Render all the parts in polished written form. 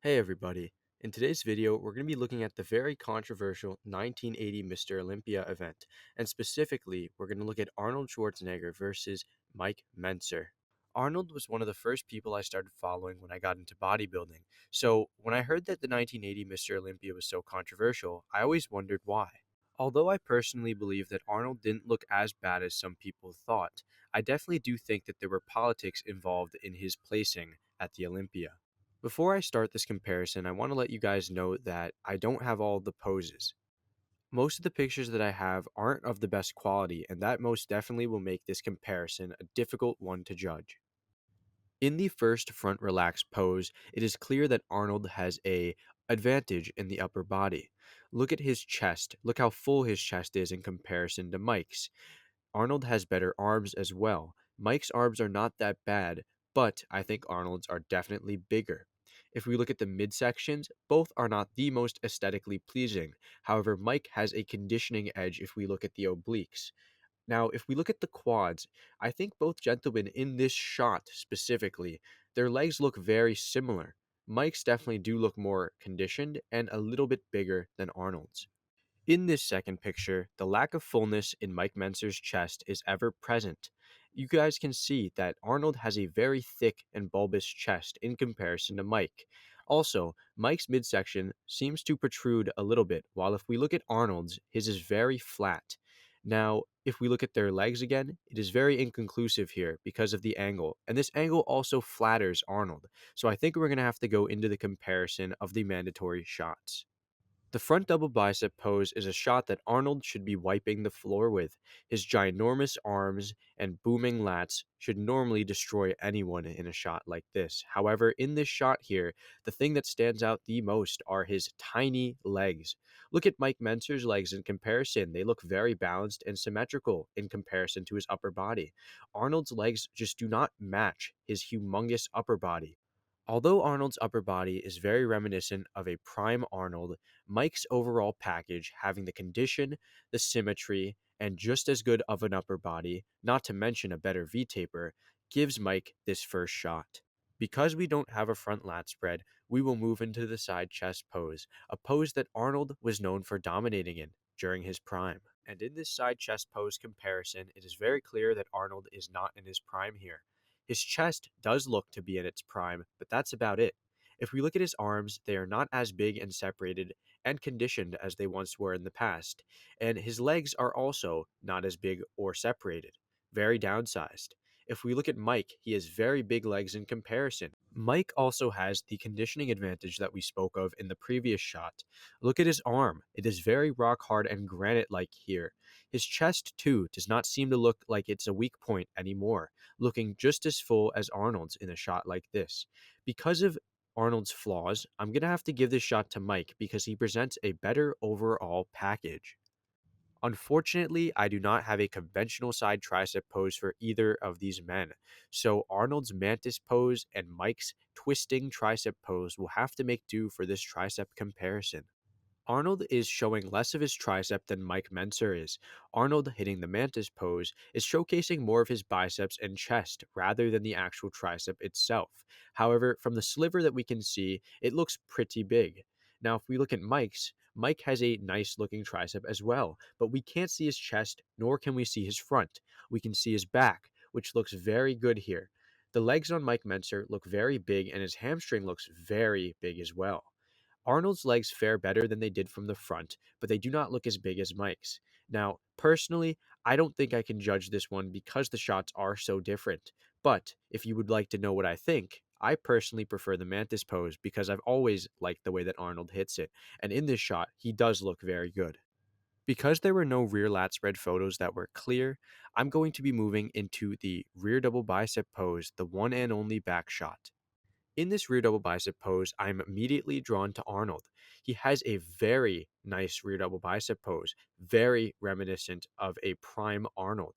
Hey everybody. In today's video, we're going to be looking at the very controversial 1980 Mr. Olympia event, and specifically, we're going to look at Arnold Schwarzenegger versus Mike Mentzer. Arnold was one of the first people I started following when I got into bodybuilding, so when I heard that the 1980 Mr. Olympia was so controversial, I always wondered why. Although I personally believe that Arnold didn't look as bad as some people thought, I definitely do think that there were politics involved in his placing at the Olympia. Before I start this comparison, I want to let you guys know that I don't have all the poses. Most of the pictures that I have aren't of the best quality, and that most definitely will make this comparison a difficult one to judge. In the first front relaxed pose, it is clear that Arnold has a advantage in the upper body. Look at his chest. Look how full his chest is in comparison to Mike's. Arnold has better arms as well. Mike's arms are not that bad, but I think Arnold's are definitely bigger. If we look at the midsections, both are not the most aesthetically pleasing. However, Mike has a conditioning edge if we look at the obliques. Now, if we look at the quads, I think both gentlemen in this shot specifically, their legs look very similar. Mike's definitely do look more conditioned and a little bit bigger than Arnold's. In this second picture, the lack of fullness in Mike Mentzer's chest is ever present. You guys can see that Arnold has a very thick and bulbous chest in comparison to Mike. Also, Mike's midsection seems to protrude a little bit, while if we look at Arnold's, his is very flat. Now, if we look at their legs again, it is very inconclusive here because of the angle, and this angle also flatters Arnold. So I think we're going to have to go into the comparison of the mandatory shots. The front double bicep pose is a shot that Arnold should be wiping the floor with. His ginormous arms and booming lats should normally destroy anyone in a shot like this. However, in this shot here, the thing that stands out the most are his tiny legs. Look at Mike Mentzer's legs in comparison. They look very balanced and symmetrical in comparison to his upper body. Arnold's legs just do not match his humongous upper body. Although Arnold's upper body is very reminiscent of a prime Arnold, Mike's overall package, having the condition, the symmetry, and just as good of an upper body, not to mention a better V taper, gives Mike this first shot. Because we don't have a front lat spread, we will move into the side chest pose, a pose that Arnold was known for dominating in during his prime. And in this side chest pose comparison, it is very clear that Arnold is not in his prime here. His chest does look to be in its prime, but that's about it. If we look at his arms, they are not as big and separated and conditioned as they once were in the past, and his legs are also not as big or separated, very downsized. If we look at Mike, he has very big legs in comparison. Mike also has the conditioning advantage that we spoke of in the previous shot. Look at his arm. It is very rock hard and granite like here. His chest, too, does not seem to look like it's a weak point anymore, looking just as full as Arnold's in a shot like this. Because of Arnold's flaws, I'm going to have to give this shot to Mike because he presents a better overall package. Unfortunately, I do not have a conventional side tricep pose for either of these men, so Arnold's mantis pose and Mike's twisting tricep pose will have to make do for this tricep comparison. Arnold is showing less of his tricep than Mike Mentzer is. Arnold, hitting the mantis pose, is showcasing more of his biceps and chest rather than the actual tricep itself. However, from the sliver that we can see, it looks pretty big. Now, if we look at Mike's, Mike has a nice looking tricep as well, but we can't see his chest nor can we see his front. We can see his back, which looks very good here. The legs on Mike Mentzer look very big and his hamstring looks very big as well. Arnold's legs fare better than they did from the front, but they do not look as big as Mike's. Now, personally, I don't think I can judge this one because the shots are so different. But if you would like to know what I think, I personally prefer the mantis pose because I've always liked the way that Arnold hits it, and in this shot, he does look very good. Because there were no rear lat spread photos that were clear, I'm going to be moving into the rear double bicep pose, the one and only back shot. In this rear double bicep pose, I'm immediately drawn to Arnold. He has a very nice rear double bicep pose, very reminiscent of a prime Arnold.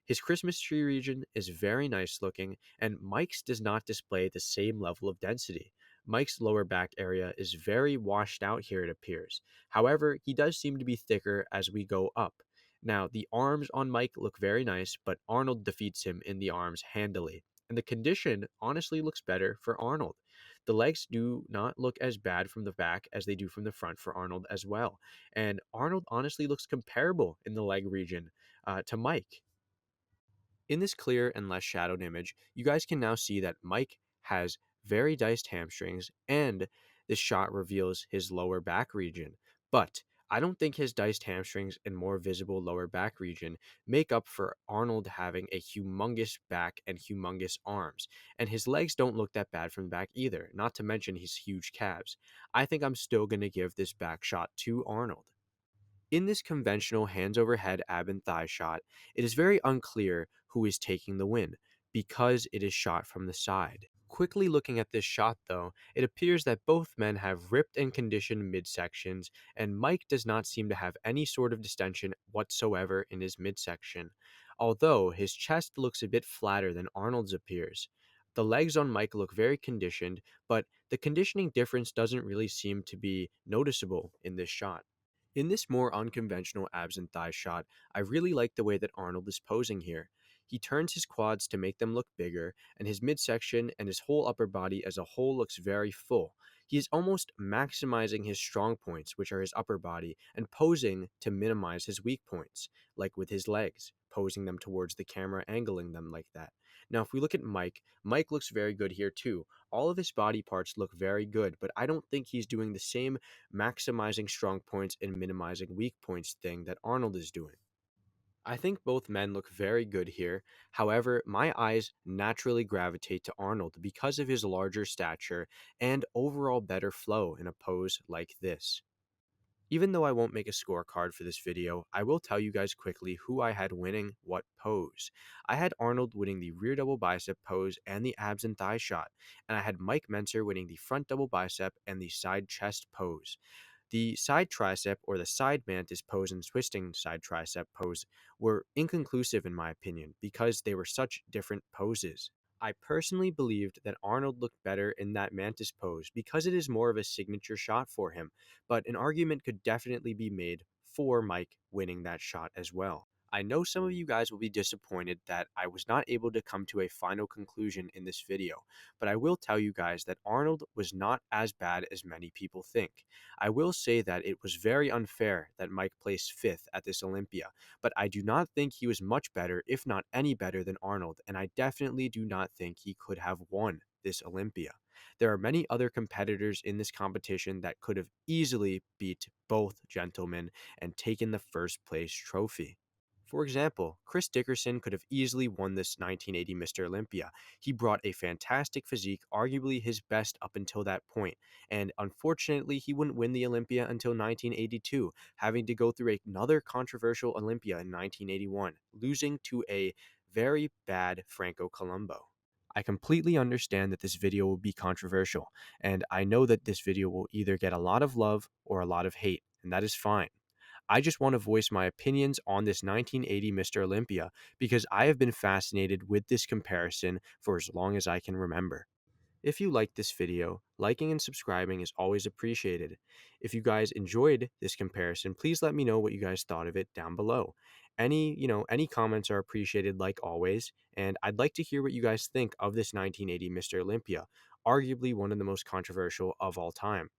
His Christmas tree region is very nice looking, and Mike's does not display the same level of density. Mike's lower back area is very washed out here, it appears. However, he does seem to be thicker as we go up. Now, the arms on Mike look very nice, but Arnold defeats him in the arms handily. And the condition honestly looks better for Arnold. The legs do not look as bad from the back as they do from the front for Arnold as well. And Arnold honestly looks comparable in the leg region to Mike. In this clear and less shadowed image, you guys can now see that Mike has very diced hamstrings, and this shot reveals his lower back region. But I don't think his diced hamstrings and more visible lower back region make up for Arnold having a humongous back and humongous arms. And his legs don't look that bad from the back either, not to mention his huge calves. I think I'm still going to give this back shot to Arnold. In this conventional hands over head ab and thigh shot, it is very unclear who is taking the win because it is shot from the side. Quickly looking at this shot, though, it appears that both men have ripped and conditioned midsections, and Mike does not seem to have any sort of distension whatsoever in his midsection, although his chest looks a bit flatter than Arnold's appears. The legs on Mike look very conditioned, but the conditioning difference doesn't really seem to be noticeable in this shot. In this more unconventional abs and thigh shot, I really like the way that Arnold is posing here. He turns his quads to make them look bigger, and his midsection and his whole upper body as a whole looks very full. He is almost maximizing his strong points, which are his upper body, and posing to minimize his weak points, like with his legs, posing them towards the camera, angling them like that. Now, if we look at Mike, Mike looks very good here too. All of his body parts look very good, but I don't think he's doing the same maximizing strong points and minimizing weak points thing that Arnold is doing. I think both men look very good here. However, my eyes naturally gravitate to Arnold because of his larger stature and overall better flow in a pose like this. Even though I won't make a scorecard for this video, I will tell you guys quickly who I had winning what pose. I had Arnold winning the rear double bicep pose and the abs and thigh shot, and I had Mike Mentzer winning the front double bicep and the side chest pose. The side tricep or the side mantis pose and twisting side tricep pose were inconclusive in my opinion because they were such different poses. I personally believed that Arnold looked better in that mantis pose because it is more of a signature shot for him, but an argument could definitely be made for Mike winning that shot as well. I know some of you guys will be disappointed that I was not able to come to a final conclusion in this video, but I will tell you guys that Arnold was not as bad as many people think. I will say that it was very unfair that Mike placed 5th at this Olympia, but I do not think he was much better, if not any better than Arnold, and I definitely do not think he could have won this Olympia. There are many other competitors in this competition that could have easily beat both gentlemen and taken the first place trophy. For example, Chris Dickerson could have easily won this 1980 Mr. Olympia. He brought a fantastic physique, arguably his best up until that point, and unfortunately he wouldn't win the Olympia until 1982, having to go through another controversial Olympia in 1981, losing to a very bad Franco Columbu. I completely understand that this video will be controversial, and I know that this video will either get a lot of love or a lot of hate, and that is fine. I just want to voice my opinions on this 1980 Mr. Olympia because I have been fascinated with this comparison for as long as I can remember. If you liked this video, liking and subscribing is always appreciated. If you guys enjoyed this comparison, please let me know what you guys thought of it down below. Any comments are appreciated like always, and I'd like to hear what you guys think of this 1980 Mr. Olympia, arguably one of the most controversial of all time.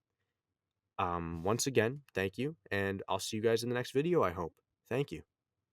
Once again, thank you, and I'll see you guys in the next video, I hope. Thank you.